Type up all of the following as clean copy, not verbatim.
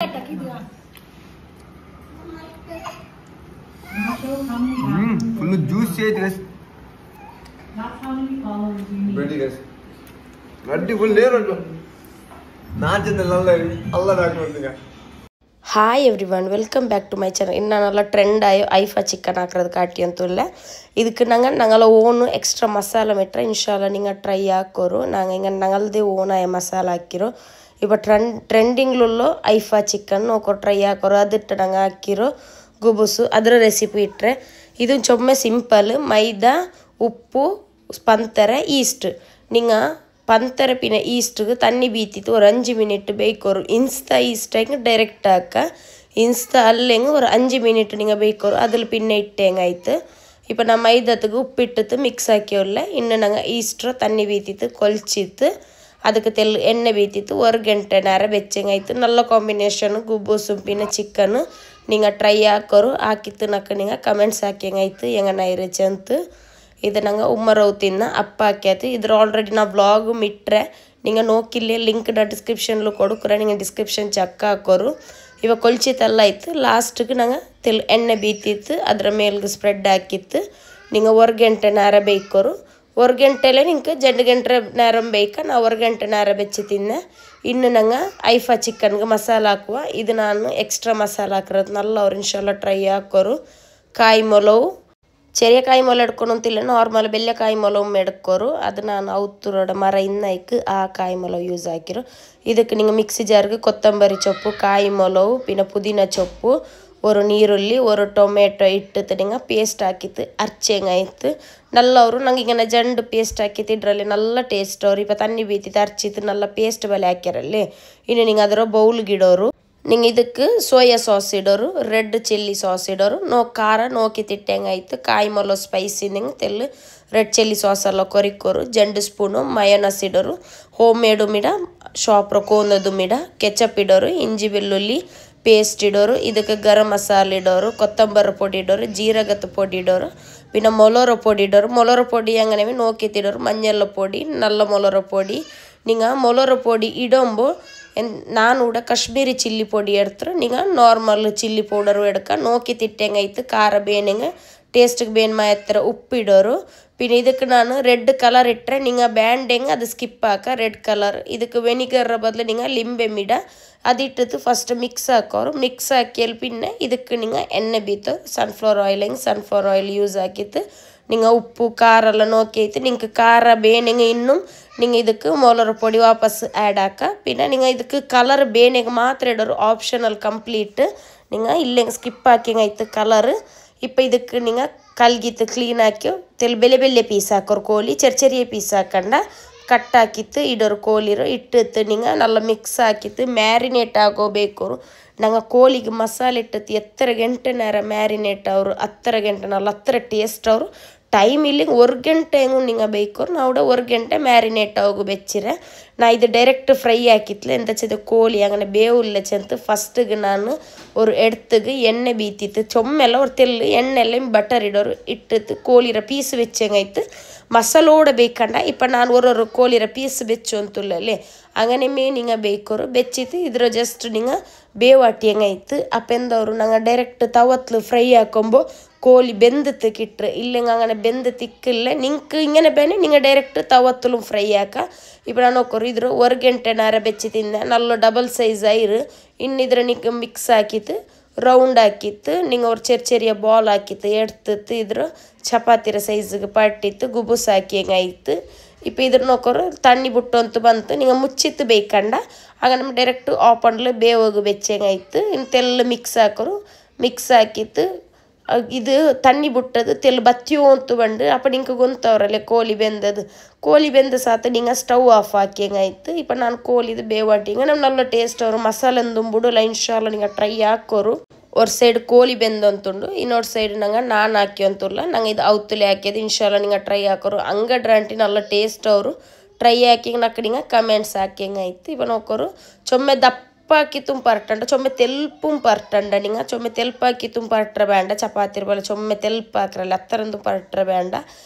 Full juicy guys. Ready guys. Ready full layer undu. Hi everyone, welcome back to my channel. Inna nalla trend ayo aifa chicken hakradu kaatti antulla. Idukku nangala own extra masala metra inshallah ninga try hakoru. Nanga inga nangalde own ay masala hakkiro. Ipa trending lullo aifa chicken noko try hakoru adittu nanga hakkiro gubusu adra recipe itre. Idu chomme simple maida uppu pantere yeast ninga पंतर पिन yeast तन्नी बीती और 5 minute बेकोरु instant yeast direct instant अल्लेंग और 5 minute निंगा बेकोरु अदल pin इट्टेंग आयितु इप्पो ना मैदात्तुक्कु उप्पु इट्टु मिक्स आक्कियोल्ले इन्नु नांगा ईस्ट तन्नी बीतित्तु कोल्चित्तु ಅದಕ್ಕೆ ತೆಲ್ ಎಣ್ಣೆ ಬೀತಿತ್ತು 1 ಗಂಟೆ ನೇರ ಬೆಚ್ಚಂಗ ಆಯ್ತು ನಲ್ಲ ಕಾಂಬಿನೇಷನ್ ಗುಬ್ಬೂಸು ಪಿನ ಚಿಕನ್ ನಿಂಗ ಟ್ರೈ ಹಾಕೋರು ಹಾಕಿತ್ತು ನಕ್ಕ ನಿಂಗ ಕಮೆಂಟ್ಸ್ ಹಾಕಿಂಗ ಆಯ್ತು ಎಂಗ ನೈರಚ ಅಂತ ಇದು ನಂಗೆ ಉಮ್ಮರೌತಿನ ಅಪ್ಪ ಹಾಕ್ಯಾತು ಇದ್ರ ಆಲ್ರೆಡಿ ನಾ ವ್ಲಾಗ್ ಮಿಟ್ರೆ ನಿಂಗೆ ನೋಕಿಲ್ಲಿ ಲಿಂಕ್ ಡಿಸ್ಕ್ರಿಪ್ಷನ್ಲು ಕೊಡುಕ್ರೆ ನಿಂಗೆ ಡಿಸ್ಕ್ರಿಪ್ಷನ್ ಚಕ್ಕ ಹಾಕೋರು ಇವಾಗ ಕೊಲ್ಚಿತೆಲ್ಲ ಆಯ್ತು ಲಾಸ್ಟ್ಗೆ ನಂಗೆ ತೆಲ್ ಎಣ್ಣೆ ಬೀತಿತ್ತು ಅದ್ರ ಮೇಲ್ಗೆ ಸ್ಪ್ರೆಡ್ ಹಾಕಿತ್ತು ನಿಂಗೆ 1 ಗಂಟೆ ನೇರ ಬೇಯ್ಕೋರು 1 ಗಂಟೆಲೆ ನಿಂಗೆ 2 ಗಂಟೆ ನೇರ ಬೇಯ್ಕ ನಾ 1 ಗಂಟೆ ನೇರ ಬೆಚ್ಚಿ ತಿನ್ನೆ ಇನ್ನು ನಂಗೆ ಐಫಾ ಚಿಕನ್ಗೆ ಮಸಾಲ ಹಾಕುವ ಇದು ನಾನು ಎಕ್ಸ್ಟ್ರಾ ಮಸಾಲ ಹಾಕಿರೋದು ನಲ್ಲ ಅವ್ರು ಇನ್ಶಾಲ್ಲ ಟ್ರೈ ಹಾಕೋರು ಕಾಯಿ ಮೊಲವು ചെറിയ കായ് ಮೊಲ എടുക്കണമെന്നില്ല നോർമൽ വലിയ കായ് ಮೊಲ എടുക്കോರು ಅದು ನಾನು ಔತುರೋಡ ಮರ ಇನ್ನೈಕ್ ಆ ಕಾಯಿ ಮೊಲ ಯೂಸ್ ಹಾಕಿರು ಇದಕ್ಕೆ ನಿಂಗೆ ಮಿಕ್ಸಿ ಜಾರ್ಗೆ ಕೊತ್ತಂಬರಿ ಸೊಪ್ಪು ಕಾಯಿ ಮೊಲವು ಪಿನ ಪುದೀನ ಸೊಪ್ಪು ஒரு ನೀರುಳ್ಳಿ ஒரு ಟೊಮೆಟೊ ಇಟ್ಟು ನಿಂಗೆ ಪೇಸ್ಟ್ ಹಾಕಿತ್ತು ಅರ್ಚೆಂಗ ಆಯ್ತು ನಲ್ಲ ಅವರು ನಂಗೆ ಈಗ ಜಂಡು ಪೇಸ್ಟ್ ಹಾಕಿತ್ತು ಇದರಲ್ಲಿ ನಲ್ಲ ಟೇಸ್ಟ್ ಅವ್ರು ಇಪ್ಪ ತಣ್ಣಿ ಬೀತಿತ್ತು ಅರ್ಚಿತ್ತು ನಲ್ಲ ಪೇಸ್ಟ್ ಬಲೆ ಹಾಕ್ಯಾರಲ್ಲಿ ಇನ್ನು ನಿಂಗೆ ಅದರ ಬೌಲ್ಗೆ ಇಡೋರು ನಿಂಗೆ ಇದಕ್ಕೆ ಸೋಯಾ ಸಾಸ್ ಇಡೋರು ರೆಡ್ ಚಿಲ್ಲಿ ಸಾಸ್ ಇಡೋರು ನೋ ಖಾರ ನೋಕಿ ತಿಟ್ಟಂಗಾಯ್ತು ಕಾಯಿ ಮೊಲ ಸ್ಪೈಸಿ ನಿಂಗೆ ತೆಲ್ಲು ರೆಡ್ ಚಿಲ್ಲಿ ಸಾಸ್ ಎಲ್ಲ ಕೊರಿಕೋರು 2 ಸ್ಪೂನು ಮಯೋನಸ್ ಇಡೋರು ಹೋಮ್ ಮೇಡು ಮಿಡ ಶಾಪ್ರ ಕೋನದು ಮಿಡ ಕೆಚಪ್ ಇಡೋರು ಇಂಜಿ ಬೆಳ್ಳುಳ್ಳಿ ಪೇಸ್ಟ್ ಇಡೋರು ಇದಕ್ಕೆ ಗರಂ ಮಸಾಲೆ ಇಡೋರು ಕೊತ್ತಂಬರಿ ಪೊಡಿ ಇಡೋರು ಜೀರಗದ ಪೊಡಿ ಇಡೋರು ಪಿನ್ನ ಮೊಲೋರ ಪೊಡಿ ಇಡೋರು ಮೊಲೋರ ಪೊಡಿ ಹಂಗನೇ ನೋಕಿ ತಿಡೋರು ಮಂಜಲ್ಲ ಪೊಡಿ ನಲ್ಲ ಮೊಲೋರ ಪೊಡಿ ನಿಂಗೆ ಮೊಲೋರ ಪೊಡಿ ಇಡೋಂಬು ನಾನು ಕೂಡ ಕಾಶ್ಮೀರಿ ಚಿಲ್ಲಿ ಪೊಡಿ ಎಡ್ತಾರೆ ನಿಂಗೆ ನಾರ್ಮಲ್ ಚಿಲ್ಲಿ ಪೌಡರು ಎಡ್ಕ ನೋಕಿ ತಿಟ್ಟಂಗಾಯ್ತು ಖಾರ ಬೇನೆಂಗೆ ಟೇಸ್ಟಿಗೆ ಬೇನ್ ಮಾಯತ್ತರ ಉಪ್ಪು ಇಡೋರು പിന്നെ ಇದಕ್ಕೆ ನಾನು ರೆಡ್ ಕಲರ್ ಇಟ್ಟರೆ ನಿಂಗೆ ಬ್ಯಾಂಡೆಂಗೆ ಅದು ಸ್ಕಿಪ್ ಹಾಕ ರೆಡ್ ಕಲರ್ ಇದಕ್ಕೆ ವೆನಿಗರ್ ಬದಲು ನಿಂಗೆ ಲಿಂಬೆ ಮಿಡ ಅದಿಟ್ಟು ಫಸ್ಟ್ ಮಿಕ್ಸ್ ಹಾಕೋರು ಮಿಕ್ಸ್ ಹಾಕಿಯಲ್ಲಿ പിന്നെ ಇದಕ್ಕೆ ನಿಂಗೆ ಎಣ್ಣೆ ಬೀತು ಸನ್ಫ್ಲವರ್ ಆಯಿಲ್ ಯೂಸ್ ಹಾಕಿತ್ತು ನಿಂಗೆ ಉಪ್ಪು ಖಾರ ಎಲ್ಲ ನೋಕಿ ಐತೆ ನಿಂಗೆ ಖಾರ ಬೇನೆಗೆ ಇನ್ನೂ ನಿಂಗೆ ಇದಕ್ಕೆ ಮೊಲರ ಪೊಡಿ ವಾಪಸ್ ಆ್ಯಡ್ ಹಾಕ പിന്നെ ನಿಂಗೆ ಇದಕ್ಕೆ ಕಲರ್ ಬೇನೆಗೆ ಮಾತ್ರ ಇಡೋರು ಆಪ್ಷನಲ್ ಕಂಪ್ಲೀಟ್ ನಿಂಗೆ ಇಲ್ಲೇ ಸ್ಕಿಪ್ ಹಾಕಿಂಗಾಯ್ತು ಕಲರ್ ಇಪ್ಪ ಇದಕ್ಕೆ ನಿಂಗೆ ಕಲ್ಗಿತ್ತು ಕ್ಲೀನ್ ಹಾಕಿ ತೆಲ್ ಬೆಲೆ ಪೀಸ್ ಹಾಕೋರು ಕೋಳಿ ಚೆರಿಯ ಪೀಸ್ ಹಾಕಂಡ ಕಟ್ ಹಾಕಿತ್ತು ಇಡೋರು ಕೋಳಿರು ಇಟ್ಟಿತ್ತು ನಿಂಗೆ ನಲ್ಲ ಮಿಕ್ಸ್ ಹಾಕಿತ್ತು ಮ್ಯಾರಿನೇಟ್ ಆಗೋಬೇಕು ನಂಗೆ ಕೋಳಿಗೆ ಮಸಾಲೆ ಇಟ್ಟತ್ತು 10 ಗಂಟೆ ನೇರ ಮ್ಯಾರಿನೇಟ್ ಅವರು 10 ಗಂಟೆ ನಲ್ಲ 10 ಟೇಸ್ಟ್ ಅವರು ಟೈಮ್ ಇಲ್ಲಿ 1 ಗಂಟೆ ಹೆಂಗೂ ನಿಂಗೆ ಬೇಕೋರು ನಾವು 1 ಗಂಟೆ ಮ್ಯಾರಿನೇಟ್ ಆಗು ಬೆಚ್ಚಿರೆ ನಾ ಇದು ಡೈರೆಕ್ಟ್ ಫ್ರೈ ಹಾಕಿತ್ಲೆ ಎಂತ ಚದ ಕೋಳಿ അങ്ങനെ ಬೇವುಲ್ಲ ಚಂತ ಫಸ್ಟಿಗೆ ನಾನು ஒரு ಎಡ್ತಿಗೆ ಎಣ್ಣೆ ಬೀತಿತ್ತು ಚೊಮ್ಮೆಲ್ಲ ஒரு ತೆಲ್ಲು ಎಣ್ಣೆಲ್ಲ ಬಟರ್ ಇಡೋರು ಇಟ್ಟಿತ್ತು ಕೋಳಿರ ಪೀಸ್ വെച്ചെങ്ങാಯ್ತು മസാലോടെ ಬೇಕಂಡ ಇಪ್ಪ ನಾನು ஒரு ಕೋಳಿರ ಪೀಸ್ ಬೆಚ್ಚು ಅಂತುಲ್ಲೇ അങ്ങനെ ನಿಂಗೆ ಬೇಕೋರು ಬೆಚ್ಚಿತ್ತು ಇದ್ರ ಜಸ್ಟ್ ನಿಂಗೆ ಬೇವಾಟಿ ಹೆಂಗಾಯ್ತು ಅಪ್ಪೆಂದವರು ನಂಗೆ ಡೈರೆಕ್ಟ್ ತವತ್ಲು ಫ್ರೈ ಹಾಕೊಂಬೋ ಕೋಳಿ ಬೆಂದತ್ತು ಕಿಟ್ರೆ ಇಲ್ಲೆಂಗೆ അങ്ങനെ ಬೆಂದು ತಿಕ್ಕಿಲ್ಲ ನಿಂಗೆ ಹಿಂಗನೆ ಬೇನೆ ನಿಂಗೆ ಡೈರೆಕ್ಟ್ ತವತ್ತಲು ಫ್ರೈ ಹಾಕ ಇಪ್ಪ ನಾನು ಹೋಗೋರು ಇದ್ರು 1 ಗಂಟೆ ನೇರ ಬೆಚ್ಚಿ ತಿಂದೆ ನಲ್ಲ ಡಬಲ್ ಸೈಜ್ ಐರು ಇನ್ನಿದ್ರ ನಿಂಗೆ ಮಿಕ್ಸ್ ಹಾಕಿತ್ತು ರೌಂಡ್ ಹಾಕಿತ್ತು ನಿಂಗೆ ಅವ್ರು ಚೆರಿಯ ಬಾಲ್ ಹಾಕಿತ್ತು ಎಡ್ತಿತ್ತು ಇದ್ರ ಚಪಾತಿರ ಸೈಜ್ಗೆ ಪಟ್ಟಿತ್ತು ಗುಬುಸ್ ಹಾಕಿ ಹೆಂಗಾಯ್ತು ಇಪ್ಪ ಇದ್ರ ನೋಕೋರು ತಣ್ಣಿ ಬಿಟ್ಟು ಅಂತ ಬಂತು ನಿಂಗೆ ಮುಚ್ಚಿತ್ತು ಬೇಕಂಡ ಆಗ ನಮ್ಮ ಡೈರೆಕ್ಟ್ ಆಪಂಡ್ಲು ಬೇವೋಗು ಬೆಚ್ಚಂಗಾಯ್ತು ಇನ್ನು ತೆಲ್ಲು ಮಿಕ್ಸ್ ಹಾಕೋರು ಮಿಕ್ಸ್ ಹಾಕಿತ್ತು ಇದು ತಣ್ಣಿ ಬಿಟ್ಟದು ತೆಲ್ಲು ಬತ್ತಿಯೋ ಅಂತ ಬಂದು ಅಪ್ಪ ನಿಂಗೆ ಗೊಂತವ್ರಲ್ಲೇ ಕೋಳಿ ಬೆಂದ ಸಾತು ನಿಂಗೆ ಸ್ಟವ್ ಆಫ್ ಹಾಕಿ ಹೆಂಗಾಯ್ತು ಇಪ್ಪ ನಾನು ಕೋಳಿದು ಬೇವಾಟಿ ಹಿಂಗೆ ನಮ್ಮ ನಲ್ಲ ಟೇಸ್ಟ್ ಅವರು ಮಸಾಲೆಂದು ಬಿಡಲ್ಲ ಇನ್ಶಾಲ್ಲ ನಿಂಗೆ ಟ್ರೈ ಹಾಕೋರು ஒரு ಸೈಡ್ ಕೋಳಿ ಬೆಂದು ಅಂತುಂಡು ಇನ್ನೊಂದು ಸೈಡ್ ನಂಗೆ ನಾನು ಹಾಕಿ ಅಂತಲ್ಲ ನಂಗೆ ಇದು ಔತುಲೆ ಹಾಕಿയത് ಇನ್ಶಾಲ್ಲ ನಿಂಗೆ ಟ್ರೈ ಹಾಕೋರು ಅಂಗಡ್ರಂಟಿ ನಲ್ಲ ಟೇಸ್ಟ್ ಅವರು ಟ್ರೈ ಹಾಕಿ ನಕ್ಕ ನಿಂಗೆ ಕಮೆಂಟ್ಸ್ ಹಾಕಿ ಹೆಂಗಾಯ್ತು ಇಪ್ಪ ನೋಕೋರು ಚೊಮ್ಮೆ ದಪ್ಪಾಕಿ ತುಂಬರ್ಟಂಡ ಚೊಮ್ಮೆ ತೆಲ್ಪುಂ ಪರ್ಟಂಡ ನಿಂಗೆ ಚೊಮ್ಮೆ ತೆಲ್ಪಾಕಿ ತುಂಬರ್ಟ್ರ ಬೇಂಡ ಚಪಾತಿ ಬೋಲೆ ಚೊಮ್ಮೆ ತೆಲ್ಪ ಹಾಕ್ರಲ್ಲ ಹತ್ತರಂದು ಪರ್ಟ್ರ ಬೇಂಡ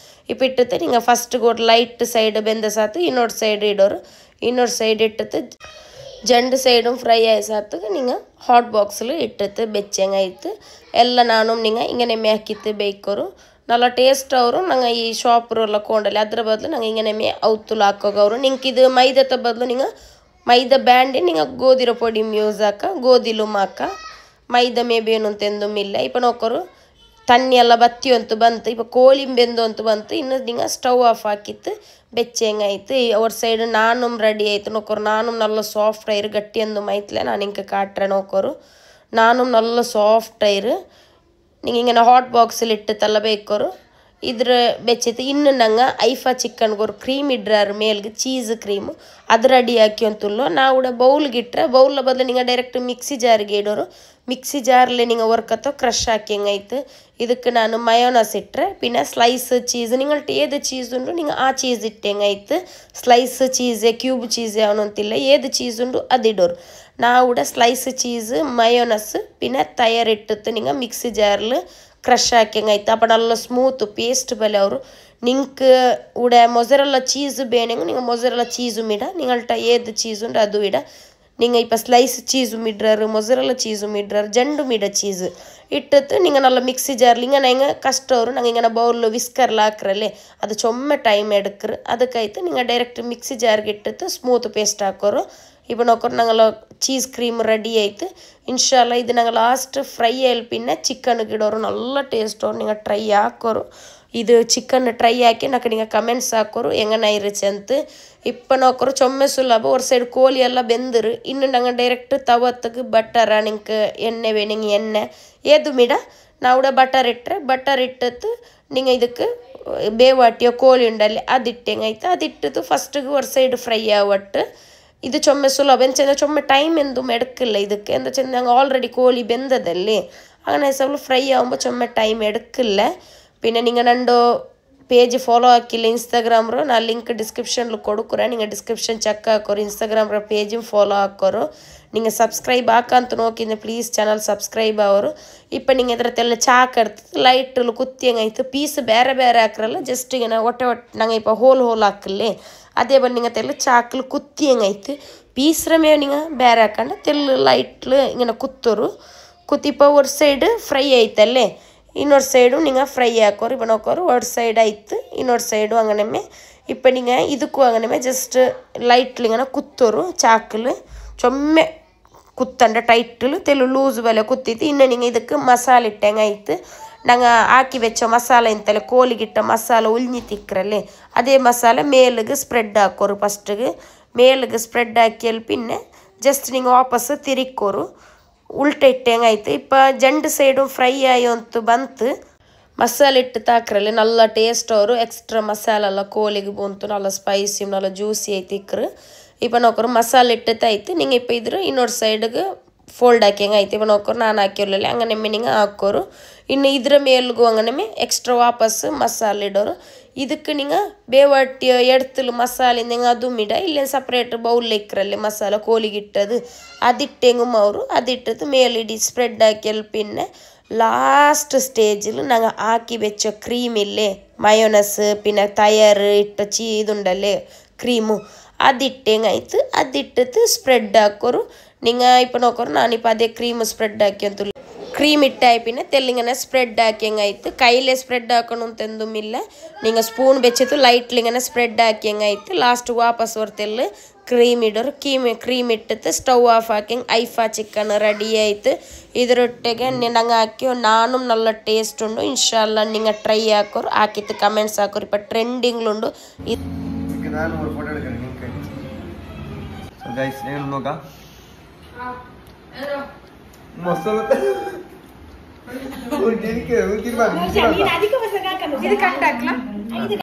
ಇಪ್ಪ ಇಟ್ಟತ್ತೆ ನಿಂಗೆ ಫಸ್ಟ್ ಗೋಟ್ ಲೈಟ್ ಸೈಡ್ ಬೆಂದ ಸಾತು ಇನ್ನೊಂದು ಸೈಡ್ ಇಡೋರು ಇನ್ನೊಂದು ಸೈಡ್ ಇಟ್ಟತ್ತೆ ಜಂಡು ಸೈடும் ಫ್ರೈ ಆಗಿ ಸಾತು ನಿಂಗೆ ಹಾಟ್ ಬಾಕ್ಸಲ್ಲಿ ಇಟ್ಟತ್ತು ಬೆಚ್ಚಂಗಾಯ್ತು ಎಲ್ಲ ನಾನು ನಿಂಗೆ ಹಿಂಗೆ ಹಾಕಿತ್ತು ಬೇಯ್ಕೋರು നല്ല ಟೇಸ್ಟ್ ಅವರು ನಂಗೆ ಈ ಶಾಪ್ರೆಲ್ಲ ಕೊಂಡಲ್ಲಿ ಅದ್ರ ಬದಲು ನಂಗೆ ಹಿಂಗೆ ಔತುಲು ಹಾಕೋಗವ್ರು ನಿಂಗೆ ಇದು ಮೈದದ ಬದಲು ನಿಂಗೆ ಮೈದಾ ಬ್ಯಾಂಡಿ ನಿಂಗೆ ಗೋಧಿರ ಪೊಡಿ ಯೂಸ್ ಹಾಕ ಗೋಧಿಲು ಮಾಕ ಮೈದಾ ಮೇಬೇನು ಅಂತೆಂದು ಮಿಲ್ಲ ಇಪ್ಪ ನೋಕರು ತಣ್ಣಿ ಎಲ್ಲ ಬತ್ತಿ ಅಂತೂ ಬಂತು ಇಪ್ಪ ಕೋಳಿ ಬೆಂದು ಅಂತೂ ಬಂತು ಇನ್ನು ನಿಂಗೆ ಸ್ಟವ್ ಆಫ್ ಹಾಕಿತ್ತು ಬೆಚ್ಚಂಗಾಯ್ತು ಅವ್ರ ಸೈಡ್ ನಾನು ರೆಡಿ ಆಯ್ತು ನೋಕೋರು ನಾನು ನಲ್ಲ ಸಾಫ್ಟ್ ಆಯ್ರು ಗಟ್ಟಿ ಅಂದು ಮೈತ್ಲೆ ನಾನು ಹಿಂಗೆ ಕಾಟ್ರೆ ನೋಕೋರು ನಾನು ನಲ್ಲ ಸಾಫ್ಟ್ ಆಯ್ರು ನಿಂಗೆ ಹಿಂಗೆ ಹಾಟ್ ಬಾಕ್ಸಲ್ಲಿ ಇಟ್ಟತ್ತಲ್ಲ ಬೇಕೋರು ಇದ್ರ ಬೆಚ್ಚೈತೆ ಇನ್ನು ನಂಗೆ ಐಫಾ ಚಿಕನ್ಗೋರು ಕ್ರೀಮ್ ಇಡ್ರಾರು ಮೇಲ್ಗೆ ಚೀಸ್ ಕ್ರೀಮು ಅದು ರೆಡಿ ಹಾಕಿ ಅಂತುಲ್ಲೋ ನಾವು ಬೌಲ್ಗೆ ಇಟ್ಟರೆ ಬೌಲ್ ಬದಲು ನಿಂಗೆ ಡೈರೆಕ್ಟ್ ಮಿಕ್ಸಿ ಜಾರಿಗೆ ಇಡೋರು ಮಿಕ್ಸಿ ಜಾರ್ಲೆ ನಿಂಗೆ ವರ್ಕತ್ತೋ ಕ್ರಷ್ ಹಾಕಿ ಹೆಂಗಾಯ್ತು ಇದಕ್ಕೆ ನಾನು ಮಯೋನಸ್ ಇಟ್ಟರೆ ಪಿನ್ನ ಸ್ಲೈಸ್ ಚೀಸ್ ನಿಂಗಳ್ಟು ಏದು ಚೀಸ್ ಉಂಡು ನಿಂಗೆ ಆ ಚೀಸ್ ಇಟ್ಟು ಹೆಂಗಾಯ್ತು ಸ್ಲೈಸ್ ಚೀಸೆ ಕ್ಯೂಬ್ ಚೀಸ್ ಯಾವನು ಅಂತಿಲ್ಲ ಏದು ಚೀಸ್ ಉಂಡು ಅದು ಇಡೋರು ನಾವು ಸ್ಲೈಸ್ ಚೀಸ್ ಮಯೋನಸ್ ಪಿನ್ನ ತಯಾರಿಟ್ಟು ನಿಂಗೆ ಮಿಕ್ಸಿ ಜಾರ್ಲು ಕ್ರಷ್ ಹಾಕಿ ಹೆಂಗಾಯ್ತು ಅಪ್ಪ ನಲ್ಲ ಸ್ಮೂತ್ ಪೇಸ್ಟ್ ಬಲೆ ಅವರು ನಿಂಗೆ ಉಡ ಮೊಸರೆಲ್ಲ ಚೀಸು ಬೇನೆಂಗೆ ನಿಂಗೆ ಮೊಸರೆಲ್ಲ ಚೀಸು ಮಿಡ ನಿಂಗಳ್ಟ ಏದು ಚೀಸ್ ಉಂಡು ಅದು ಇಡ ನಿಂಗೆ ಇಪ್ಪ ಸ್ಲೈಸ್ ಚೀಸು ಮಿಡ್ರಾರು ಮೊಸರೆಲ್ಲ ಚೀಸು ಮಿಡ್ರಾರು ಜಂಡು ಮಿಡ ಚೀಸ್ ಇಟ್ಟತ್ತು ನಿಂಗೆ ನಲ್ಲ ಮಿಕ್ಸಿ ಜಾರ್ಲಿ ಹಿಂಗೆ ನಂಗೆ ಕಷ್ಟ ಅವರು ನಂಗೆ ಹಿಂಗೆ ಬೌಲ್ ವಿಸ್ಕರ್ಲ ಹಾಕ್ರಲ್ಲಿ ಅದು ಚೊಮ್ಮೆ ಟೈಮ್ ಎಡಕ್ರು ಅದಕ್ಕಾಯ್ತು ನಿಂಗೆ ಡೈರೆಕ್ಟ್ ಮಿಕ್ಸಿ ಜಾರ್ಗೆ ಇಟ್ಟತ್ತು ಸ್ಮೂತ್ ಪೇಸ್ಟ್ ಹಾಕೋರು இப்போ நோக்கர் நாங்கள் சீஸ் க்ரீம் ரெடி ஆயிட்டு இன்ஷால்லா இது நாங்கள் லாஸ்ட் ஃப்ரை ஆயில்பின்ன சிக்கனுக்கு இடோರು நல்ல ಟೇಸ್ಟ್ ಅವರು நீங்கள் ಟ್ರೈ ಹಾಕೋರು ಇದು ಚಿಕನ್ ಟ್ರೈ ಹಾಕಿ ನಾಲ್ಕು நீங்கள் ಕಮೆಂಟ್ಸ್ ಹಾಕೋರು ಹೆಂಗನ ಇರುಚೆ ಅಂತ ಇಪ್ಪ ನೋಕೋರು ಚೊಮ್ಮೆ ಸುಲಭ ஒரு ಸೈಡ್ ಕೋಳಿ ಎಲ್ಲ ಬೆಂದಿರು ಇನ್ನು நாங்கள் ಡೈರೆಕ್ಟ್ ತವತ್ತಕ್ಕೆ ಬಟರ ನಿಂಗೆ ಎಣ್ಣೆ ಬೇಣಿಂಗೆ ಎಣ್ಣೆ ಏದು ಮಿಡ ನಾವು ಬಟರ್ ಇಟ್ಟರೆ ಬಟರ್ ಇಟ್ಟತ್ತು நீங்கள் ಇದಕ್ಕೆ ಬೇವಾಟಿಯೋ ಕೋಳಿ ಉಂಡಲ್ಲಿ ಅದಿಟ್ಟು ಹೆಂಗಾಯ್ತು ಅದಿಟ್ಟದ್ದು ಫಸ್ಟಿಗೆ ஒரு ಸೈಡ್ ಫ್ರೈ ಆವಟ್ಟು ಇದು ಚೊಮ್ಮೆ ಸುಲಭ ಎಂಚಂದ ಚೊಮ್ಮೆ ಟೈಮ್ ಎಂದು ಎಡಕ್ಕಿಲ್ಲ ಇದಕ್ಕೆ ಎಂದ ಚೆಂದ ನಂಗೆ ಆಲ್ರೆಡಿ ಕೋಳಿ ಬೆಂದದಲ್ಲಿ അങ്ങനെ ಸ್ವಲ್ಪ ಫ್ರೈ ಆಗುമ്പോൾ ಚೊಮ್ಮೆ ಟೈಮ್ ಎಡಕ್ಕಿಲ್ಲ പിന്നെ നിങ്ങൾ ನಂದು ಪೇಜ್ ಫಾಲೋ ಹಾಕಿಲ್ಲ ಇನ್ಸ್ಟಾಗ್ರಾಮ್ರು ನಾ ಲಿಂಕ್ ಡಿಸ್ಕ್ರಿಪ್ಷನ್ಲು ಕೊಡುಕುರ നിങ്ങൾ ಡಿಸ್ಕ್ರಿಪ್ಷನ್ ಚೆಕ್ ಹಾಕೋರು ಇನ್ಸ್ಟಾಗ್ರಾಮ್ರ ಪೇಜ್ ಫಾಲೋ ಹಾಕೋರು நீங்கள் ಸಬ್ಸ್ಕ್ರೈಬ್ ಹಾಕಂತ ನೋಕಿಂದ ಪ್ಲೀಸ್ ಚಾನಲ್ ಸಬ್ಸ್ಕ್ರೈಬ್ ಅವರು ಇಪ್ಪ நீங்கள் ಇದ್ರತ್ತೆಲ್ಲ ಚಾಕ್ ಇರ್ತದೆ ಲೈಟ್ಲು ಕುತ್ತಿ ಹೆಂಗಾಯ್ತು ಪೀಸ್ ಬೇರೆ ಬೇರೆ ಹಾಕ್ರಲ್ಲ ಜಸ್ಟ್ ಈಗ ಒಟ್ಟೆ ನಂಗೆ ಇಪ್ಪ ಹೋಲ್ ಹಾಕಲ್ಲಿ ಅದೇ ಬಂದು ನಿಂಗೆ ತೆಲ್ಲು ಚಾಕ್ಲು ಕುತ್ತಿ ಹೆಂಗಾಯ್ತು ಪೀಸ್ರ ಮೇಲೆ ನಿಂಗೆ ಬೇರೆ ಹಾಕೊಂಡು ತೆಲ್ಲು ಲೈಟ್ಲು ಹಿಂಗೆ ಕುತ್ತೋರು ಕುತ್ತಿಪ್ಪ ஒரு ಸೈಡ್ ಫ್ರೈ ಆಯ್ತಲ್ಲೇ இன்னொரு சைடும் நீங்கள் ஃப்ரை ஆக்கோரு இப்போ நோக்கோரு ஒரு சைடு ஆயிடுத்து இன்னொரு சைடும் அங்கனமே இப்போ நீங்கள் இதுக்கும் அங்கனமே ஜஸ்ட்டு லைட்டில் இங்கே குத்தோரு சாக்கில் சொம்மே குத்தண்ட டைட்டில் தெல்லு லூஸ் வேலை குத்திட்டு இன்னும் நீங்கள் இதுக்கு மசாலா இட்டேங்க ஆயிடுத்து நாங்கள் ஆக்கி வச்ச மசாலா ಇಂತಲ್ಲ ಕೋಳಿಗಿಟ್ಟ ಮಸಾಲ ಉಳ್ನಿ ತಿಕ್ಕರಲ್ಲಿ ಅದೇ ಮಸಾಲ ಮೇಲಿಗೆ ಸ್ಪ್ರೆಡ್ ಹಾಕೋರು ಫಸ್ಟಿಗೆ ಮೇಲಿಗೆ ಸ್ಪ್ರೆಡ್ ಹಾಕಿ ಪಿನ್ನೆ ಜಸ್ಟ್ நீங்கள் ವಾಪಸ್ ತಿರಿಕೋರು ಉಲ್ಟೆ ಇಟ್ಟು ಹೆಂಗಾಯ್ತು ಇಪ್ಪ ಜಂಡು ಸೈಡು ಫ್ರೈ ಆಯೋ ಅಂತೂ ಬಂತು ಮಸಾಲೆ ಇಟ್ಟು ತಾಕ್ರಲ್ಲಿ ನಲ್ಲ ಟೇಸ್ಟ್ ಅವರು ಎಕ್ಸ್ಟ್ರಾ ಮಸಾಲೆ ಎಲ್ಲ ಕೋಳಿಗೆ ಬಂತು ನಲ್ಲ ಸ್ಪೈಸಿ ನಲ್ಲ ಜ್ಯೂಸಿ ಐತಿ ಇಕ್ಕರು ಇಪ್ಪ ನೋಕರು ಮಸಾಲೆ ಇಟ್ಟೈತೆ ನಿಂಗೆ ಇಪ್ಪ ಇದ್ರು ಇನ್ನೊಂದು ಸೈಡ್ಗೆ ಫೋಲ್ಡ್ ಹಾಕಿ ಹೆಂಗಾಯ್ತು ಇಪ್ಪ ನೋಕರು ನಾನು ಹಾಕಿರಲಿಲ್ಲ ಹಂಗನೆಮ್ಮೆ ನಿಂಗೆ ಹಾಕೋರು ಇನ್ನು ಇದ್ರ ಮೇಲ್ಗೂ ಹಂಗನೆಮ್ಮೆ ಎಕ್ಸ್ಟ್ರಾ ವಾಪಸ್ ಮಸಾಲೆ ಇಡೋರು ಇದಕ್ಕೆ ನಿಂಗೆ ಬೇವಟ್ಟಿ ಎಡ್ತಲು ಮಸಾಲಿಂದ ಹೆಂಗೆ ಅದು ಮಿಡ ಇಲ್ಲೇನು ಸಪ್ರೇಟ್ ಬೌಲ್ ಇಕ್ಕರಲ್ಲಿ ಮಸಾಲ ಕೋಳಿಗಿಟ್ಟದು ಅದಿಟ್ಟು ಹೆಂಗಮ್ಮ ಅವರು ಅದಿಟ್ಟದು ಮೇಲಿಡಿ ಸ್ಪ್ರೆಡ್ ಹಾಕಿ ಪಿನ್ನೆ ಲಾಸ್ಟ್ ಸ್ಟೇಜಿಲ್ நாங்கள் ஆக்கி வச்ச க்ரீம் இல்லே மயோனஸ் பின்ன தயார் இட்ட இதுண்டல்லே க்ரீಮು ಅದಿಟ್ಟು ಹೆಂಗಾಯ್ತು ಅದಿಟ್ಟದ್ದು ಸ್ಪ್ರೆಡ್ ಹಾಕೋರು ನಿಂಗೆ ಇಪ್ಪ ನೋಕೋರು ನಾನಿಪ್ಪ ಅದೇ ಕ್ರೀಮ್ ಸ್ಪ್ರೆಡ್ ಹಾಕಿ ಅಂತ ಕ್ರೀಮ್ ಇಟ್ಟಾಯ್ಪಿನ ತೆಲ್ಲಿಂಗನ ಸ್ಪ್ರೆಡ್ ಹಾಕಿ ಹೆಂಗಾಯ್ತು ಕೈಲೇ ಸ್ಪ್ರೆಡ್ ಹಾಕೋಣ ಅಂತಂದು ಮಿಲ್ಲ ನಿಂಗೆ ಸ್ಪೂನ್ ಬೆಚ್ಚಿತ್ತು ಲೈಟ್ಲಿಂಗನ ಸ್ಪ್ರೆಡ್ ಹಾಕಿ ಹೆಂಗಾಯ್ತು ಲಾಸ್ಟ್ ವಾಪಸ್ ಹೊರತೆಲ್ಲ ಕ್ರೀಮ್ ಇಡೋರು ಕ್ರೀಮ್ ಇಟ್ಟತ್ತು ಸ್ಟವ್ ಆಫ್ ಹಾಕಿ ಐಫಾ ಚಿಕನ್ ರೆಡಿ ಆಯ್ತು ಇದರೊಟ್ಟಿಗೆ ನಂಗೆ ಹಾಕಿ ನಾನು ನಲ್ಲ ಟೇಸ್ಟ್ ಉಂಡು ಇನ್ಶಾಲ್ಲ ನಿಂಗೆ ಟ್ರೈ ಹಾಕೋರು ಹಾಕಿತ್ತು ಕಮೆಂಟ್ಸ್ ಹಾಕೋರು ಇಪ್ಪ ಟ್ರೆಂಡಿಂಗ್ಲುಂಡು ನಾನು ஒரு ಫೋಟೋ எடுக்கிறேன் ನಿಂಗೆ ಸೊ ಗೈಸ್ ಏನು ನೋಗ ಮಸಾಲ ஒரு டிரிக்கு ஒரு டிரிமா இது கண்டாக்லாம்